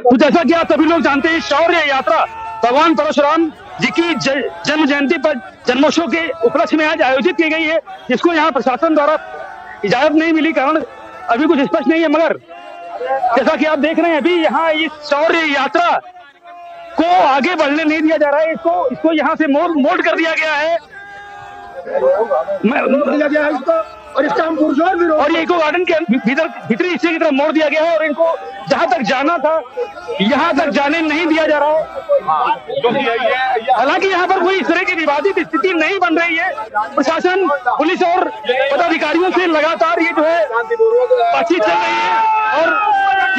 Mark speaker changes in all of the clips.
Speaker 1: तो जैसा कि आप सभी लोग जानते हैं, शौर्य यात्रा भगवान परशुराम जी की जन्म जयंती पर जन्मोत्सव के उपलक्ष्य में आज आयोजित की गई है, जिसको यहाँ प्रशासन द्वारा इजाजत नहीं मिली, कारण अभी कुछ स्पष्ट नहीं है। मगर जैसा कि आप देख रहे हैं, अभी यहाँ इस शौर्य यात्रा को आगे बढ़ने नहीं दिया जा रहा है। इसको यहाँ से मोड़ कर दिया गया है, और इसका हम पुरजोर विरोध, और ये इको गार्डन के भीतरी हिस्से की तरफ मोड़ दिया गया है, और इनको जहां तक जाना था यहां तक जाने नहीं दिया जा रहा है। हालांकि यहाँ पर कोई इस तरह की विवादित स्थिति नहीं बन रही है। प्रशासन, पुलिस और पदाधिकारियों से लगातार ये जो है बातचीत चल रही है, और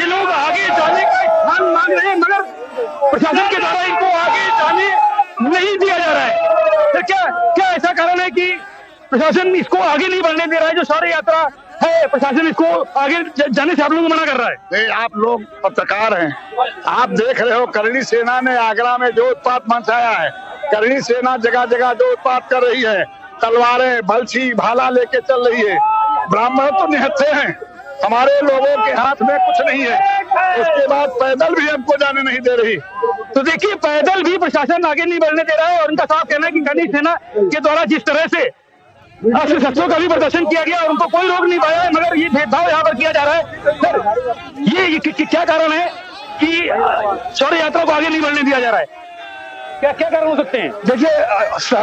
Speaker 1: ये लोग आगे जाने का स्थान मांग रहे हैं, मगर प्रशासन के द्वारा इनको आगे जाने नहीं दिया जा रहा है। तो क्या ऐसा कारण है कि प्रशासन इसको आगे नहीं बढ़ने दे रहा है? जो शौर्य यात्रा है, प्रशासन इसको आगे जाने से आप लोगों को मना कर रहा है।
Speaker 2: नहीं, आप लोग पत्रकार हैं, आप देख रहे हो करणी सेना ने आगरा में जो उत्पात मचाया है। करणी सेना जगह जगह जो उत्पात कर रही है, तलवारें, बल्छी, भाला लेके चल रही है। ब्राह्मण तो निहत्थे हैं, हमारे लोगों के हाथ में कुछ नहीं है। उसके बाद पैदल भी हमको जाने नहीं दे रही।
Speaker 1: तो देखिए, पैदल भी प्रशासन आगे नहीं बढ़ने दे रहा है, और उनका साफ कहना है कि करणी सेना के द्वारा जिस तरह से शस्त्रों का भी प्रदर्शन किया गया, उनको कोई रोक नहीं पाया है, मगर ये भेदभाव यहाँ पर किया जा रहा है। सर, ये क्या कारण है कि शौर्य यात्रा को आगे नहीं बढ़ने दिया जा रहा है? क्या कारण हो सकते हैं?
Speaker 3: देखिए,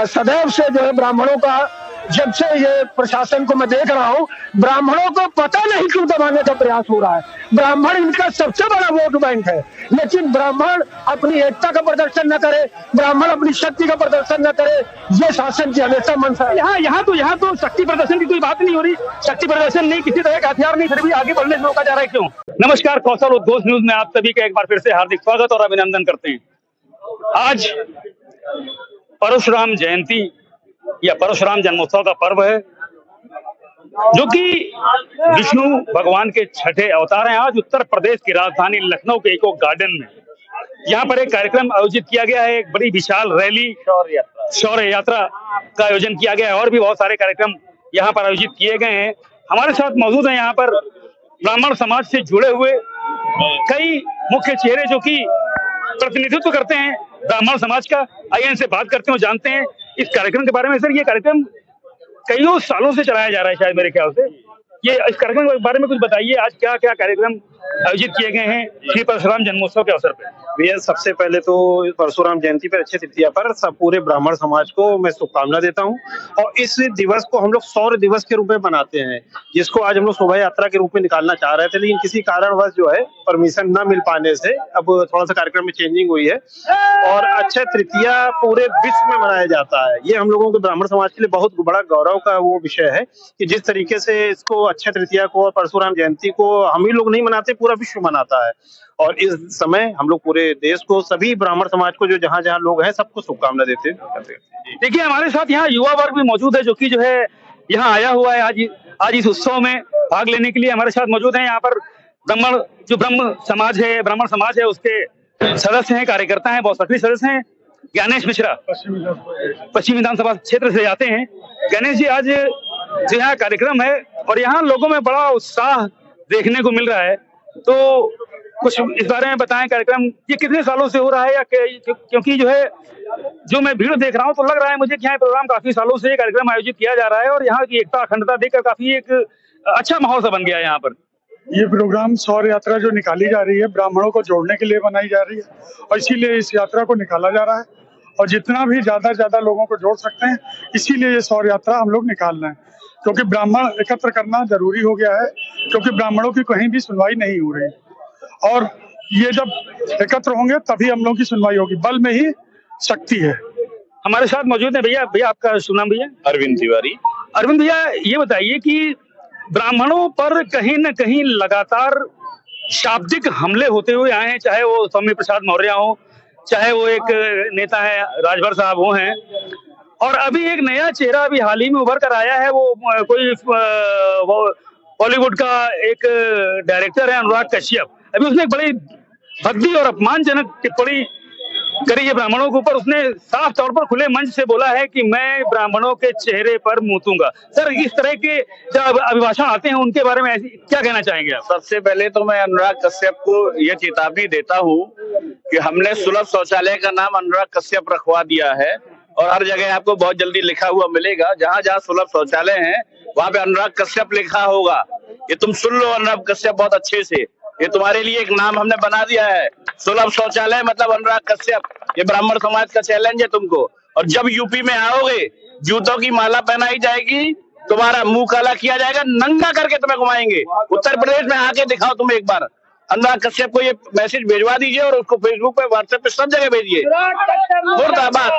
Speaker 3: सदैव से जो है ब्राह्मणों का, जब से ये प्रशासन को मैं देख रहा हूँ, ब्राह्मणों को पता नहीं क्यों दबाने का प्रयास हो रहा है। ब्राह्मण इनका सबसे बड़ा वोट बैंक है, लेकिन ब्राह्मण अपनी एकता का प्रदर्शन न करे, ब्राह्मण अपनी शक्ति का प्रदर्शन न करे, ये शासन की हमेशा मंशा है।
Speaker 1: यहाँ तो शक्ति प्रदर्शन की कोई बात नहीं हो रही। शक्ति प्रदर्शन नहीं, किसी तरह का हथियार नहीं, फिर भी आगे बढ़ने से रोका जा रहा है, क्यों? नमस्कार, कौशल उद्घोष न्यूज में आप सभी का एक बार फिर से हार्दिक स्वागत और अभिनंदन करते हैं। आज परशुराम जयंती या परशुराम जन्मोत्सव का पर्व है, जो कि विष्णु भगवान के छठे अवतार हैं। आज उत्तर प्रदेश की राजधानी लखनऊ के इको गार्डन में यहाँ पर एक कार्यक्रम आयोजित किया गया है। एक बड़ी विशाल रैली, शौर्य यात्रा का आयोजन किया गया है, और भी बहुत सारे कार्यक्रम यहाँ पर आयोजित किए गए हैं। हमारे साथ मौजूद हैं यहाँ पर ब्राह्मण समाज से जुड़े हुए कई मुख्य चेहरे, जो कि प्रतिनिधित्व करते हैं ब्राह्मण समाज का। आइए इनसे बात करते हैं, जानते हैं इस कार्यक्रम के बारे में। सर, ये कार्यक्रम कईयों सालों से चलाया जा रहा है शायद, मेरे ख्याल से। ये इस कार्यक्रम के बारे में कुछ बताइए, आज क्या क्या कार्यक्रम आयोजित किए गए हैं श्री परशुराम जन्मोत्सव के अवसर पर?
Speaker 4: भैया, सबसे पहले तो परशुराम जयंती पर, अक्षय तृतीया पर सब पूरे ब्राह्मण समाज को मैं शुभकामना देता हूं। और इस दिवस को हम लोग शौर्य दिवस के रूप में मनाते हैं, जिसको आज हम लोग शोभा यात्रा के रूप में निकालना चाह रहे थे, लेकिन किसी कारणवश जो है परमिशन न मिल पाने से अब थोड़ा सा कार्यक्रम में चेंजिंग हुई है। और अक्षय तृतीया पूरे विश्व में मनाया जाता है। ये हम लोगों के ब्राह्मण समाज के लिए बहुत बड़ा गौरव का वो विषय है कि जिस तरीके से इसको अक्षय तृतीया को और परशुराम जयंती को हम ही लोग नहीं मनाते, पूरा विश्व मनाता है। और इस समय हम लोग पूरे देश को, सभी ब्राह्मण समाज को, जो जहाँ जहाँ लोग हैं, सबको शुभकामना देते हैं।
Speaker 1: देखिए, हमारे साथ यहाँ युवा वर्ग भी मौजूद है, जो कि जो है यहाँ आया हुआ है आज इस उत्सव में भाग लेने के लिए। हमारे साथ मौजूद हैं यहाँ पर ब्राह्मण समाज है उसके सदस्य हैं, कार्यकर्ता हैं, बहुत सक्रिय सदस्य हैं। ज्ञानेश मिश्रा पश्चिम विधानसभा क्षेत्र से आते हैं। गणेश जी, आज जो यहाँ कार्यक्रम है और यहाँ लोगों में बड़ा उत्साह देखने को मिल रहा है, तो कुछ इस बारे में बताएं। कार्यक्रम ये कितने सालों से हो रहा है, या क्योंकि जो मैं भीड़ देख रहा हूँ, तो लग रहा है मुझे कि यहाँ प्रोग्राम काफी सालों से कार्यक्रम आयोजित किया जा रहा है, और यहाँ की एकता अखंडता देखकर काफी एक अच्छा माहौल सा बन गया है यहाँ पर।
Speaker 5: ये प्रोग्राम शौर्य यात्रा जो निकाली जा रही है, ब्राह्मणों को जोड़ने के लिए बनाई जा रही है, और इसीलिए इस यात्रा को निकाला जा रहा है। और जितना भी ज्यादा लोगों को जोड़ सकते हैं, इसीलिए ये शौर्य यात्रा हम लोग निकाल रहे हैं, क्योंकि ब्राह्मण एकत्र करना जरूरी हो गया है, क्योंकि ब्राह्मणों की कहीं भी सुनवाई नहीं हो रही। और ये जब एकत्र होंगे तभी हम लोगों की सुनवाई होगी, बल में ही शक्ति है।
Speaker 1: हमारे साथ मौजूद है भैया आपका शुभ नाम? भैया
Speaker 4: अरविंद तिवारी।
Speaker 1: अरविंद भैया, ये बताइए कि ब्राह्मणों पर कहीं न कहीं लगातार शाब्दिक हमले होते हुए आए हैं, चाहे वो स्वामी प्रसाद मौर्य हो, चाहे वो एक नेता है राजभर साहब वो हैं, और अभी एक नया चेहरा अभी हाल ही में उभर कर आया है, वो कोई बॉलीवुड का एक डायरेक्टर है अनुराग कश्यप। अभी उसने एक बड़ी भद्दी और अपमानजनक टिप्पणी करी है ब्राह्मणों के ऊपर। उसने साफ तौर पर खुले मंच से बोला है कि मैं ब्राह्मणों के चेहरे पर मूतूंगा। सर, इस तरह के जब अभिभाषण आते हैं उनके बारे में क्या कहना चाहेंगे आप?
Speaker 6: सबसे पहले तो मैं अनुराग कश्यप को यह चेतावनी देता हूँ कि हमने सुलभ शौचालय का नाम अनुराग कश्यप रखवा दिया है और हर जगह आपको बहुत जल्दी लिखा हुआ मिलेगा। जहाँ जहाँ सुलभ शौचालय है वहाँ पे अनुराग कश्यप लिखा होगा। ये तुम सुन लो अनुराग कश्यप बहुत अच्छे से, ये तुम्हारे लिए एक नाम हमने बना दिया है। सुलभ शौचालय मतलब अनुराग कश्यप। ये ब्राह्मण समाज का चैलेंज है तुमको। और जब यूपी में आओगे जूतों की माला पहनाई जाएगी, तुम्हारा मुंह काला किया जाएगा, नंगा करके तुम्हें घुमाएंगे। उत्तर प्रदेश में आके दिखाओ तुम एक बार। अनुराग कश्यप को ये मैसेज भेजवा दीजिए और उसको फेसबुक पे, व्हाट्सएप पे सब जगह भेजिए। मुर्दाबाद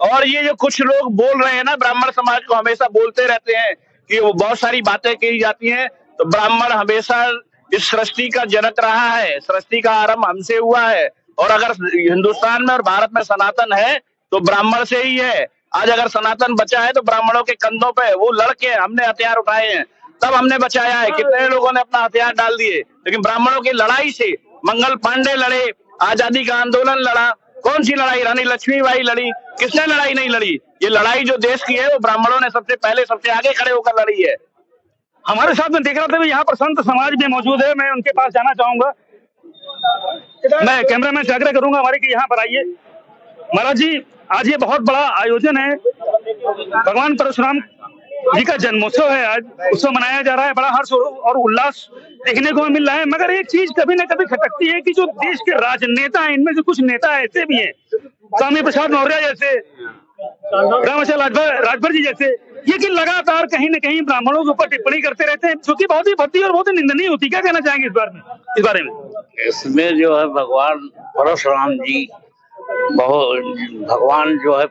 Speaker 6: और ये जो कुछ लोग बोल रहे हैं ना, ब्राह्मण समाज को हमेशा बोलते रहते हैं कि वो बहुत सारी बातें कही जाती हैं। तो ब्राह्मण हमेशा इस सृष्टि का जनक रहा है, सृष्टि का आरंभ हमसे हुआ है। और अगर हिंदुस्तान में और भारत में सनातन है तो ब्राह्मण से ही है। आज अगर सनातन बचा है तो ब्राह्मणों के कंधों पे वो लड़के हमने हथियार उठाए हैं, तब हमने बचाया है। कितने लोगों ने अपना हथियार डाल दिए, लेकिन ब्राह्मणों की लड़ाई से मंगल पांडे लड़े, आजादी का आंदोलन लड़ा। कौन सी लड़ाई? रानी लक्ष्मीबाई लड़ी। किसने लड़ाई नहीं लड़ी? ये लड़ाई जो देश की है वो ब्राह्मणों ने सबसे पहले सबसे आगे खड़े होकर लड़ी है।
Speaker 1: हमारे साथ में देख रहा था यहाँ पर संत समाज भी मौजूद है, मैं उनके पास जाना चाहूंगा। मैं कैमरामैन से आग्रह करूंगा हमारे कि यहाँ पर आइए। महाराज जी, आज ये बहुत बड़ा आयोजन है, भगवान परशुराम जी का जन्मोत्सव है। आज उत्सव मनाया जा रहा है, बड़ा हर्ष और उल्लास देखने को मिल रहा है। मगर एक चीज कभी न कभी खटकती है कि जो देश के राजनेता हैं, इनमें से कुछ नेता ऐसे भी हैं, स्वामी प्रसाद मौर्य जैसे, रामाचल राजभर जी जैसे, ये कि लगातार कहीं न कहीं ब्राह्मणों के ऊपर टिप्पणी करते रहते हैं, जो कि बहुत ही भद्दी और बहुत ही निंदनीय होती है। क्या कहना चाहेंगे इस बारे में?
Speaker 6: इसमें जो है भगवान परशुराम जी भगवान जो है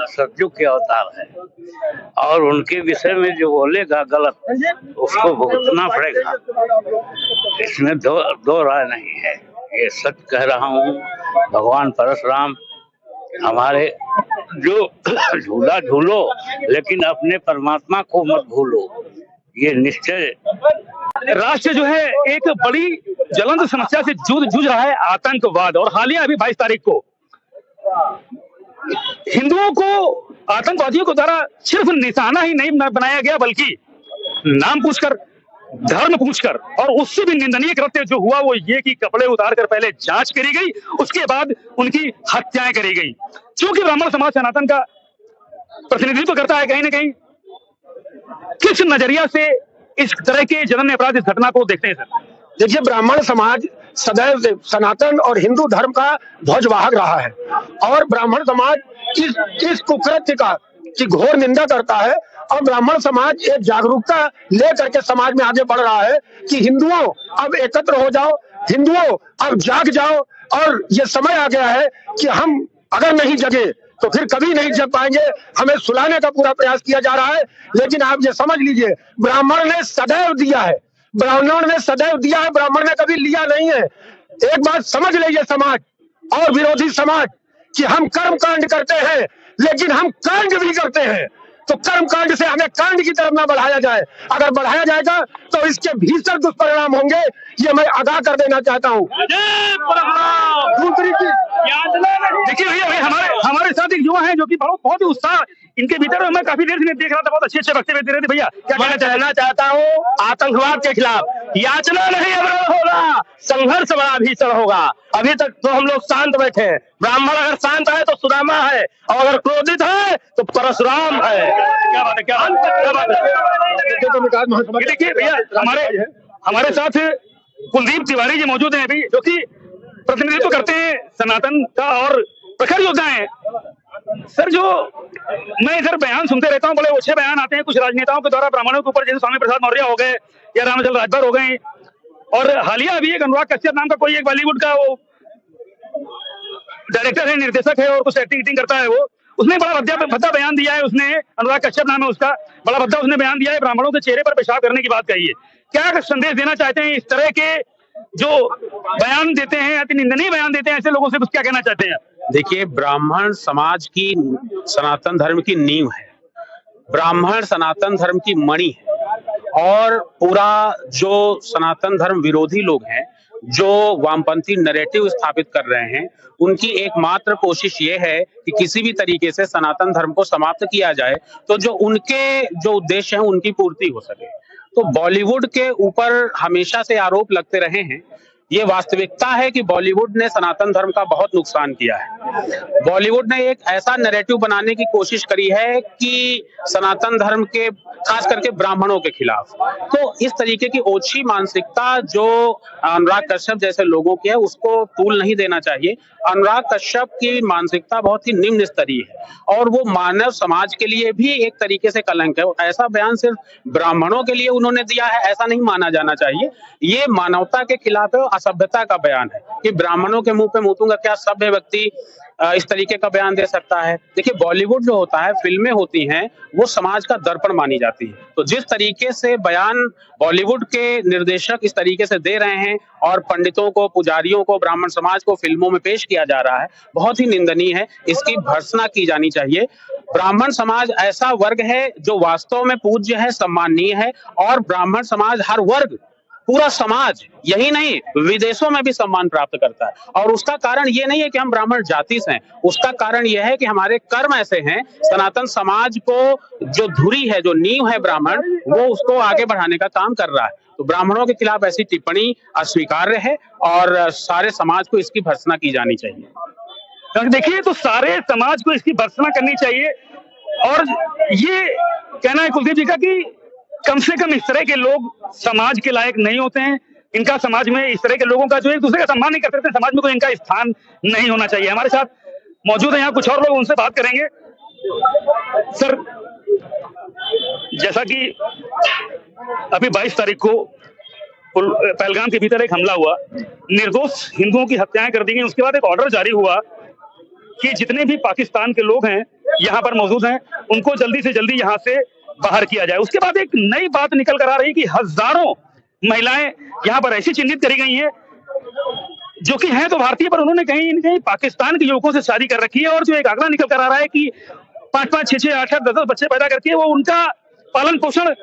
Speaker 6: सतयुग के अवतार है और उनके विषय में जो बोलेगा गलत उसको भुगतना पड़ेगा। इसमें दो राय नहीं है, ये सच कह रहा हूँ। भगवान परशुराम हमारे जो झूला झूलो लेकिन अपने परमात्मा को मत भूलो, ये निश्चय।
Speaker 1: राष्ट्र जो है एक बड़ी ज्वलंत समस्या से जूझ रहा है, आतंकवाद। और हालिया अभी 22 तारीख को हिंदुओं को आतंकवादियों के द्वारा सिर्फ निशाना ही नहीं बनाया गया, बल्कि नाम पूछकर, धर्म पूछकर, और उससे भी निंदनीय कृत्य जो हुआ वो ये कि कपड़े उतारकर पहले जांच करी गई, उसके बाद उनकी हत्याएं करी गई। क्योंकि ब्राह्मण समाज सनातन का प्रतिनिधित्व करता है, कहीं ना कहीं किस नजरिया से इस तरह के जघन्य अपराध, इस घटना को देखते हैं सर?
Speaker 3: देखिए, ब्राह्मण समाज सदैव सनातन और हिंदू धर्म का ध्वजवाहक रहा है और ब्राह्मण समाज इस कुकृत्य की घोर निंदा करता है। और ब्राह्मण समाज एक जागरूकता लेकर के समाज में आगे बढ़ रहा है कि हिंदुओं अब एकत्र हो जाओ, हिंदुओं अब जाग जाओ। और ये समय आ गया है कि हम अगर नहीं जगे तो फिर कभी नहीं जग पाएंगे। हमें सुलाने का पूरा प्रयास किया जा रहा है, लेकिन आप ये समझ लीजिए, ब्राह्मण ने सदैव दिया है, ब्राह्मण ने सदैव दिया है, ब्राह्मण ने कभी लिया नहीं है। एक बात समझ लीजिए समाज और विरोधी समाज कि हम कर्म कांड करते हैं लेकिन हम कांड भी करते हैं। तो कर्म कांड से हमें कांड की तरफ ना बढ़ाया जाए। अगर बढ़ाया जाएगा तो इसके भीषण दुष्परिणाम होंगे, ये मैं आगाह कर देना चाहता हूँ। दूसरी चीज,
Speaker 1: देखिए भैया, हमारे साथ एक युवा है जो कि बहुत ही उत्साह इनके भीतर, मैं काफी देर से देख रहा था, बहुत अच्छे वक्तव्य दे रहे थे। भैया, क्या कहना चाहता हूँ? आतंकवाद के खिलाफ याचना नहीं अमर होगा, संघर्ष बड़ा भीषण होगा। अभी तक तो हम लोग शांत बैठे हैं। ब्राह्मण अगर शांत है तो सुदामा है, और अगर क्रोधित है तो परशुराम है। क्या बात है, क्या बात है। देखिए भैया, हमारे साथ कुलदीप तिवारी जी मौजूद हैं अभी, जो कि प्रतिनिधित्व करते हैं सनातन का और प्रखर योद्धा हैं। सर, जो मैं इधर बयान सुनते रहता हूँ, बड़े अच्छे बयान आते हैं कुछ राजनेताओं के द्वारा ब्राह्मणों के ऊपर, जैसे स्वामी प्रसाद मौर्य हो गए या रामाचल राजभर हो गए, और हालिया अभी एक अनुराग कश्यप नाम का कोई एक बॉलीवुड का वो डायरेक्टर है, निर्देशक है और कुछ एक्टिंग करता है, वो उसने बड़ा भद्दा बयान दिया है। उसने, अनुराग कश्यप नाम है उसका, बड़ा भद्दा उसने बयान दिया है, ब्राह्मणों के चेहरे पर पेशाब करने की बात कही है। क्या संदेश देना चाहते हैं? इस तरह के जो बयान देते हैं, अति निंदनीय बयान देते हैं, ऐसे लोगों से कुछ क्या कहना चाहते हैं?
Speaker 7: देखिए, ब्राह्मण समाज की सनातन धर्म की नींव है, ब्राह्मण सनातन धर्म की मणि है और पूरा जो सनातन धर्म विरोधी लोग हैं, जो वामपंथी नैरेटिव स्थापित कर रहे हैं, उनकी एकमात्र कोशिश ये है कि किसी भी तरीके से सनातन धर्म को समाप्त किया जाए, तो जो उनके जो उद्देश्य हैं उनकी पूर्ति हो सके। तो बॉलीवुड के ऊपर हमेशा से आरोप लगते रहे हैं। ये वास्तविकता है कि बॉलीवुड ने सनातन धर्म का बहुत नुकसान किया है। बॉलीवुड ने एक ऐसा नैरेटिव बनाने की कोशिश करी है कि सनातन धर्म के, खास करके ब्राह्मणों के खिलाफ। तो इस तरीके की ओछी मानसिकता जो अनुराग कश्यप जैसे लोगों की है, उसको तूल नहीं देना चाहिए। अनुराग कश्यप की मानसिकता बहुत ही निम्न स्तरीय है और वो मानव समाज के लिए भी एक तरीके से कलंक है। ऐसा बयान सिर्फ ब्राह्मणों के लिए उन्होंने दिया है, ऐसा नहीं माना जाना चाहिए। ये मानवता के खिलाफ है, असभ्यता का बयान है कि ब्राह्मणों के मुंह पे मूतूंगा। क्या सभ्य व्यक्ति इस तरीके का बयान दे सकता है? देखिए, बॉलीवुड जो होता है, फिल्में होती हैं, वो समाज का दर्पण मानी जाती है। तो जिस तरीके से बयान बॉलीवुड के निर्देशक इस तरीके से दे रहे हैं और पंडितों को, पुजारियों को, ब्राह्मण समाज को फिल्मों में पेश किया जा रहा है, बहुत ही निंदनीय है। इसकी भर्त्सना की जानी चाहिए। ब्राह्मण समाज ऐसा वर्ग है जो वास्तव में पूज्य है, सम्माननीय है, और ब्राह्मण समाज, हर वर्ग, पूरा समाज, यही नहीं विदेशों में भी सम्मान प्राप्त करता है। और उसका कारण ये नहीं है कि हम ब्राह्मण जाति से हैं, उसका कारण यह है कि हमारे कर्म ऐसे हैं। सनातन समाज को जो धुरी है, जो नींव है ब्राह्मण, वो उसको आगे बढ़ाने का काम कर रहा है। तो ब्राह्मणों के खिलाफ ऐसी टिप्पणी अस्वीकार्य है और सारे समाज को इसकी भर्त्सना की जानी चाहिए।
Speaker 1: देखिए, तो सारे समाज को इसकी भर्त्सना करनी चाहिए। और ये कहना है कुलदीप जी का कि कम से कम इस तरह के लोग समाज के लायक नहीं होते हैं। इनका समाज में, इस तरह के लोगों का जो एक दूसरे का सम्मान नहीं कर सकते, समाज में कोई इनका स्थान नहीं होना चाहिए। हमारे साथ मौजूद है यहाँ कुछ और लोग, उनसे बात करेंगे। सर, जैसा कि अभी 22 तारीख को पहलगाम के भीतर एक हमला हुआ, निर्दोष हिंदुओं की हत्याएं कर दी गई। उसके बाद एक ऑर्डर जारी हुआ कि जितने भी पाकिस्तान के लोग हैं यहाँ पर मौजूद हैं, उनको जल्दी से जल्दी यहाँ से बाहर किया जाए। उसके बाद एक नई बात निकल कर आ रही कि हजारों महिलाएं यहाँ पर ऐसी चिन्हित करी गई हैं जो कि हैं तो भारतीय, पर उन्होंने कहीं न कहीं पाकिस्तान के युवकों से शादी कर रखी है। और जो एक आंकड़ा निकल कर आ रहा है कि 5-5, 6-6, 8-8, 10-10 बच्चे पैदा करके वो उनका पालन पोषण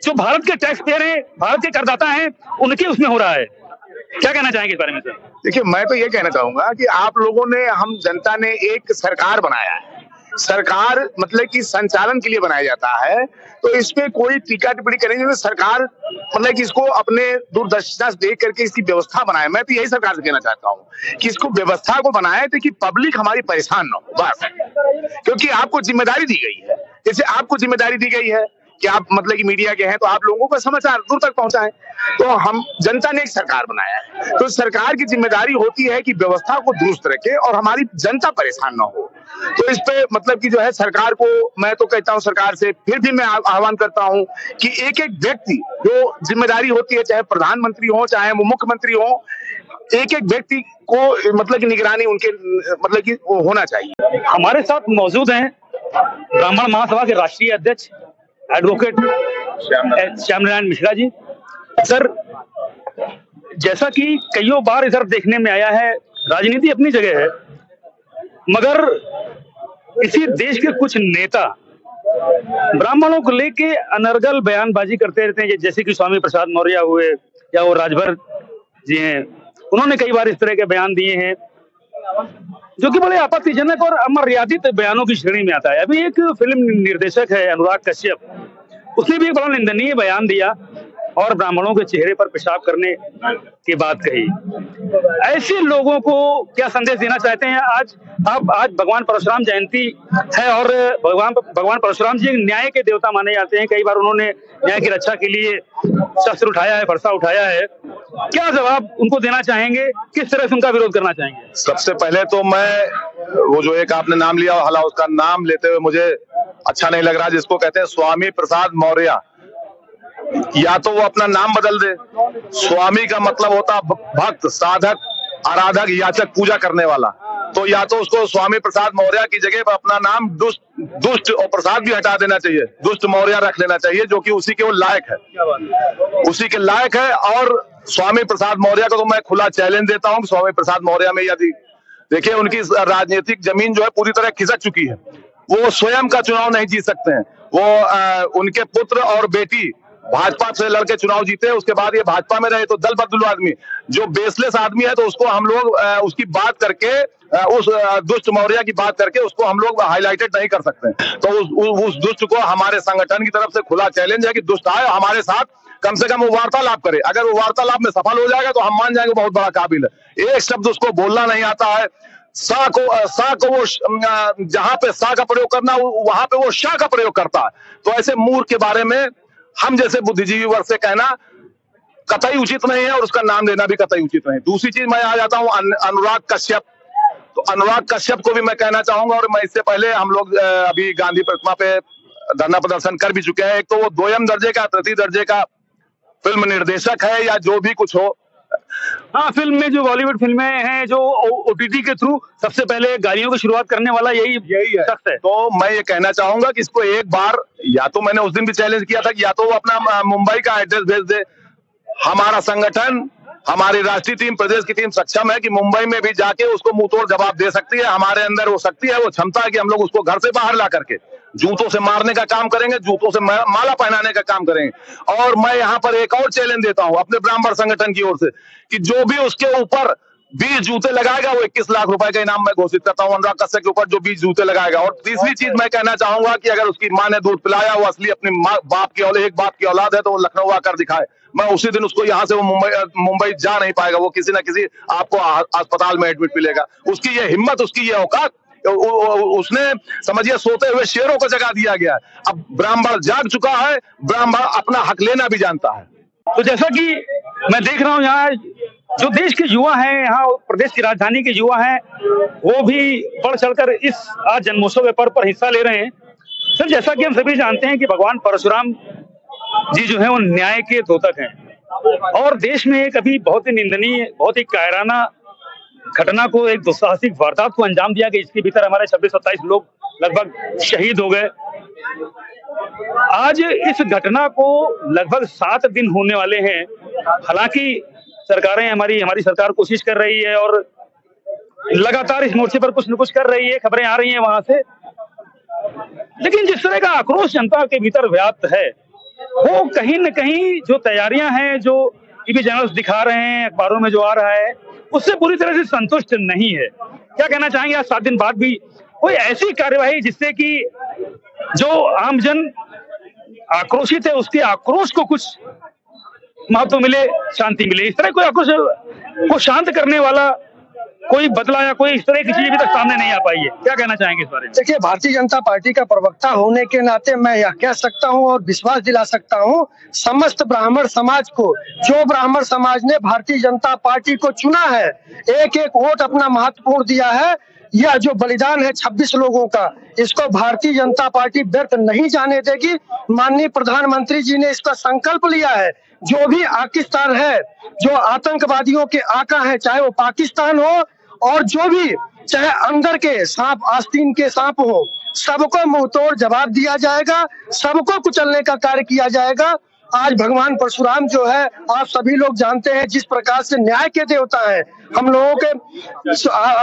Speaker 1: जो भारत के टैक्स पेयर हैं, भारत के करदाता हैं, उनके उसमें हो रहा है। क्या कहना चाहेंगे इस बारे में सर?
Speaker 2: देखिए, मैं तो ये कहना चाहूंगा कि आप लोगों ने, हम जनता ने एक सरकार बनाया है। सरकार मतलब कि संचालन के लिए बनाया जाता है, तो इसमें कोई टीका टिप्पणी करेंगे तो सरकार मतलब कि इसको अपने दूरदर्शिता से देख करके इसकी व्यवस्था बनाए। मैं तो यही सरकार से कहना चाहता हूँ कि इसको व्यवस्था को बनाए ताकि पब्लिक हमारी परेशान ना हो, बस। क्योंकि आपको जिम्मेदारी दी गई है, जैसे आपको जिम्मेदारी दी गई है कि आप मतलब कि मीडिया के हैं तो आप लोगों को समाचार दूर तक पहुंचाएं। तो हम जनता ने एक सरकार बनाया है, तो सरकार की जिम्मेदारी होती है कि व्यवस्था को दुरुस्त रखे और हमारी जनता परेशान ना हो। तो इस पे मतलब कि जो है सरकार को, मैं तो कहता हूं सरकार से फिर भी मैं आह्वान करता हूं कि एक एक व्यक्ति जो जिम्मेदारी होती है, चाहे प्रधानमंत्री हो चाहे वो मुख्यमंत्री हो, एक एक व्यक्ति को मतलब की निगरानी उनके मतलब की होना चाहिए।
Speaker 1: हमारे साथ मौजूद हैं ब्राह्मण महासभा के राष्ट्रीय अध्यक्ष एडवोकेट श्याम नारायण मिश्रा जी। सर, जैसा कि कईयों बार इधर देखने में आया है, राजनीति अपनी जगह है, मगर इसी देश के कुछ नेता ब्राह्मणों को लेके अनर्गल बयानबाजी करते रहते हैं। जैसे कि स्वामी प्रसाद मौर्य हुए या वो राजभर जी हैं, उन्होंने कई बार इस तरह के बयान दिए हैं जो कि बड़े आपत्तिजनक और अमर्यादित बयानों की श्रेणी में आता है। अभी एक फिल्म निर्देशक है अनुराग कश्यप, उसने भी एक बड़ा निंदनीय बयान दिया और ब्राह्मणों के चेहरे पर पेशाब करने की बात कही। ऐसे लोगों को क्या संदेश देना चाहते हैं? आज भगवान परशुराम जयंती है और भगवान परशुराम जी न्याय के देवता माने जाते हैं। कई बार उन्होंने न्याय की रक्षा के लिए शस्त्र उठाया है, फरसा उठाया है। क्या जवाब उनको देना चाहेंगे? किस तरह से उनका विरोध करना चाहेंगे?
Speaker 2: सबसे पहले तो मैं वो जो एक आपने नाम लिया, हालांकि उसका नाम लेते हुए मुझे अच्छा नहीं लग रहा, जिसको कहते हैं स्वामी प्रसाद मौर्य, या तो वो अपना नाम बदल दे। स्वामी का मतलब होता भक्त, साधक, आराधक, याचक, पूजा करने वाला। तो या तो उसको स्वामी प्रसाद मौर्य की जगह पर अपना नाम दुष्ट और प्रसाद भी हटा देना चाहिए, दुष्ट मौर्य रख लेना चाहिए, जो कि उसी के वो लायक है, उसी के लायक है। और स्वामी प्रसाद मौर्य को तो मैं खुला चैलेंज देता हूँ, स्वामी प्रसाद मौर्य में यदि देखिए उनकी राजनीतिक जमीन जो है पूरी तरह खिसक चुकी है, वो स्वयं का चुनाव नहीं जीत सकते हैं। वो उनके पुत्र और बेटी
Speaker 8: भाजपा से लड़के चुनाव जीते, उसके बाद ये भाजपा में रहे, तो दल बदलू आदमी जो बेसलेस आदमी है तो उसको हम लोग उसकी बात करके उस दुष्ट मौर्य की बात करके उसको हम लोग हाईलाइटेड नहीं कर सकते। तो उस दुष्ट को हमारे संगठन की तरफ से खुला चैलेंज है कि दुष्ट आए हमारे साथ कम से कम वो वार्तालाप करे। अगर वो वार्तालाप में सफल हो जाएगा तो हम मान जाएंगे बहुत बड़ा काबिल है। एक शब्द उसको बोलना नहीं आता है। सा को वो जहां पे सा का प्रयोग करना वहां पे वो शाह का प्रयोग करता है। तो ऐसे मूर्ख के बारे में हम जैसे बुद्धिजीवी वर्ग से कहना कतई उचित नहीं है और उसका नाम लेना भी कतई उचित नहीं। दूसरी चीज मैं आ जाता हूँ अनुराग कश्यप। तो अनुराग कश्यप को भी मैं कहना चाहूंगा, और मैं इससे पहले हम लोग अभी गांधी प्रतिमा पे धरना प्रदर्शन कर भी चुके हैं। एक तो वो दोयम दर्जे का तृतीय दर्जे का फिल्म निर्देशक है या जो भी कुछ हो।
Speaker 1: हाँ, फिल्म में जो बॉलीवुड फिल्में हैं जो ओटीटी के थ्रू सबसे पहले गाड़ियों की शुरुआत करने वाला यही है शख्स है।
Speaker 8: तो मैं ये कहना चाहूंगा कि इसको एक बार, या तो मैंने उस दिन भी चैलेंज किया था कि या तो वो अपना मुंबई का एड्रेस भेज दे। हमारा संगठन, हमारी राष्ट्रीय टीम, प्रदेश की टीम सक्षम है कि मुंबई में भी जाके उसको मुंहतोड़ जवाब दे सकती है। हमारे अंदर वो शक्ति है, वो क्षमता है कि हम लोग उसको घर से बाहर ला करके जूतों से मारने का काम करेंगे, जूतों से माला पहनाने का काम करेंगे। और मैं यहाँ पर एक और चैलेंज देता हूँ अपने ब्राह्मण संगठन की ओर से कि जो भी उसके ऊपर 20 जूते लगाएगा वो 21 लाख रुपए का इनाम मैं घोषित करता हूँ। अनुराग कश्यप के ऊपर जो 20 जूते लगाएगा। और तीसरी चीज मैं कहना चाहूंगा कि अगर उसकी माँ ने दूध पिलाया, वो असली अपनी बाप की औलाद है, तो वो लखनऊ आकर दिखाए। मैं उसी दिन उसको यहाँ से वो मुंबई जा नहीं पाएगा। वो किसी ना किसी आपको अस्पताल में एडमिट मिलेगा। उसकी ये हिम्मत, उसकी ये औकात, उसने समझिए सोते हुए शेरों को जगा दिया गया। अब ब्राह्मण जाग चुका है, ब्राह्मण अपना हक लेना भी जानता है।
Speaker 1: तो जैसा कि मैं देख रहा हूँ यहाँ जो देश के युवा हैं, यहाँ प्रदेश की राजधानी के युवा हैं, वो भी बढ़ चढ़कर इस आज जन्मोत्सव पर्व पर हिस्सा ले रहे हैं। सर, जैसा कि हम सभी जानते हैं कि भगवान परशुराम जी जो है वो न्याय के द्योतक हैं और देश में एक अभी बहुत ही निंदनीय, बहुत ही कायराना घटना को, एक दुस्साहसिक वारदात को अंजाम दिया कि इसके भीतर हमारे 26-27 लोग लगभग शहीद हो गए। आज इस घटना को लगभग 7 दिन होने वाले हैं। हालांकि सरकारें हमारी सरकार कोशिश कर रही है और लगातार इस मोर्चे पर कुछ न कुछ कर रही है, खबरें आ रही हैं वहां से। लेकिन जिस तरह का आक्रोश जनता के भीतर व्याप्त है, वो कहीं न कहीं जो तैयारियां हैं, जो टीवी चैनल्स दिखा रहे हैं, अखबारों में जो आ रहा है, उससे पूरी तरह से संतुष्ट नहीं है। क्या कहना चाहेंगे आज 7 दिन बाद भी कोई ऐसी कार्यवाही जिससे कि जो आमजन आक्रोशित है उसके आक्रोश को कुछ महत्व मिले, शांति मिले? इस तरह कोई आक्रोश को शांत करने वाला कोई बदला या कोई इस तरह की चीज अभी तक सामने नहीं आ पाई है। क्या कहना चाहेंगे इस बारे में?
Speaker 3: देखिए, भारतीय जनता पार्टी का प्रवक्ता होने के नाते मैं यह कह सकता हूं और विश्वास दिला सकता हूं समस्त ब्राह्मण समाज को, जो ब्राह्मण समाज ने भारतीय जनता पार्टी को चुना है, एक एक वोट अपना महत्वपूर्ण दिया है, यह जो बलिदान है 26 लोगों का, इसको भारतीय जनता पार्टी व्यर्थ नहीं जाने देगी। माननीय प्रधानमंत्री जी ने इसका संकल्प लिया है। जो भी पाकिस्तान है, जो आतंकवादियों के आका है, चाहे वो पाकिस्तान हो और जो भी चाहे अंदर के सांप, आस्तीन के सांप हो, सबको मुंहतोड़ जवाब दिया जाएगा, सबको कुचलने का कार्य किया जाएगा। आज भगवान परशुराम जो है, आप सभी लोग जानते हैं जिस प्रकार से न्याय के देवता है, हम लोगों के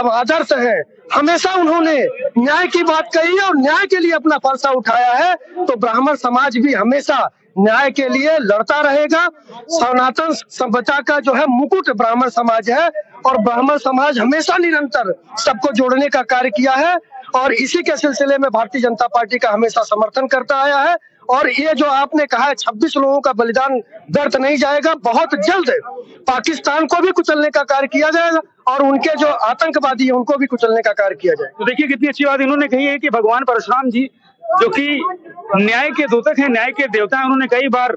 Speaker 3: आदर्श हैं, हमेशा उन्होंने न्याय की बात कही और न्याय के लिए अपना फरसा उठाया है। तो ब्राह्मण समाज भी हमेशा न्याय के लिए लड़ता रहेगा। सनातन सभ्यता का जो है मुकुट ब्राह्मण समाज है और ब्राह्मण समाज हमेशा निरंतर सबको जोड़ने का कार्य किया है और इसी के सिलसिले में भारतीय जनता पार्टी का हमेशा समर्थन करता आया है। और ये जो आपने कहा है 26 लोगों का बलिदान व्यर्थ नहीं जाएगा। बहुत जल्द पाकिस्तान को भी कुचलने का कार्य किया जाएगा और उनके जो आतंकवादी है उनको भी कुचलने का कार्य किया जाएगा।
Speaker 1: तो देखिए कितनी अच्छी बात इन्होंने कही है कि भगवान परशुराम जी जो कि न्याय के द्योतक हैं, न्याय के देवता हैं, उन्होंने कई बार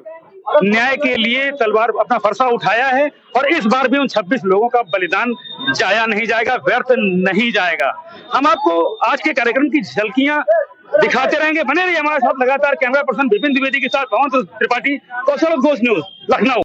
Speaker 1: न्याय के लिए तलवार अपना फरसा उठाया है और इस बार भी उन 26 लोगों का बलिदान जाया नहीं जाएगा, व्यर्थ नहीं जाएगा। हम आपको आज के कार्यक्रम की झलकियां दिखाते रहेंगे। बने रहिए हमारे साथ लगातार। कैमरा पर्सन विपिन द्विवेदी के साथ पवन त्रिपाठी, कौशल घोष न्यूज, लखनऊ।